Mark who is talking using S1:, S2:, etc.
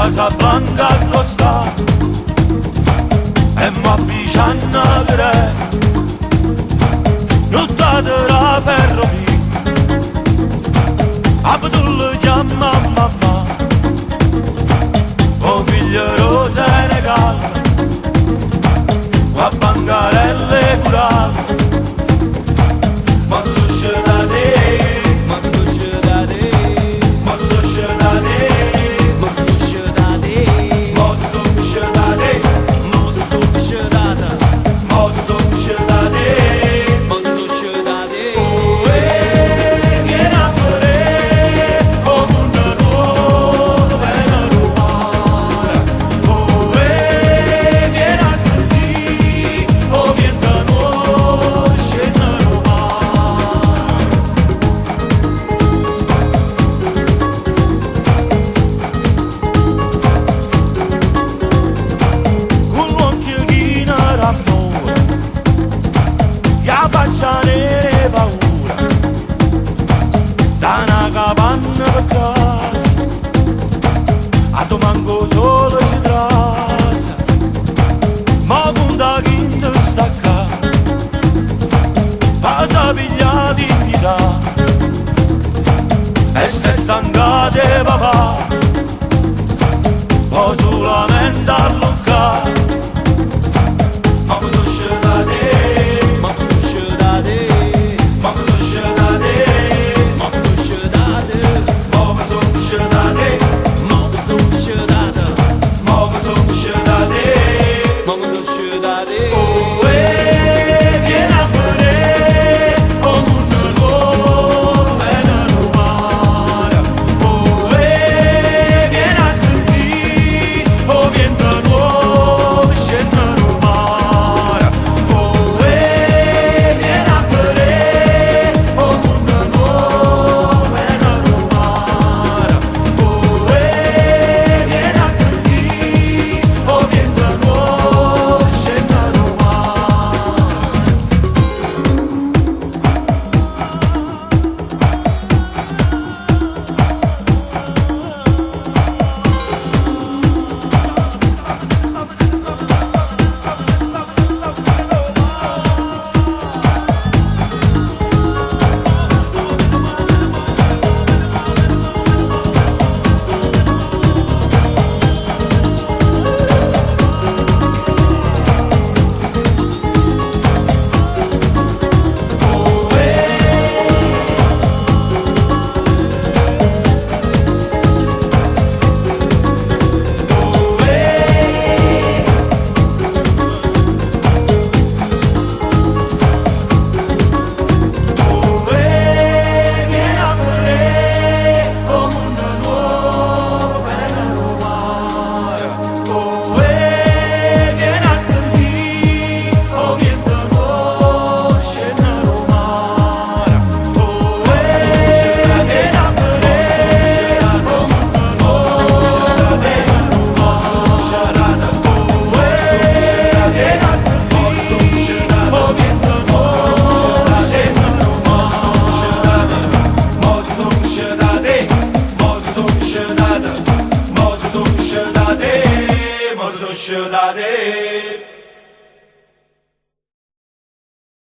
S1: Casablanca costa e ma pisciana gre nuotata la ferrovia Abdul chiama mamma o figlio Senegal a bancarelle curate ma società faccia nere paura da una capanna per casa a domango solo ci trasa ma punta quinta stacca passa piglia dignità e se stancate papà o solamente a Luca Should I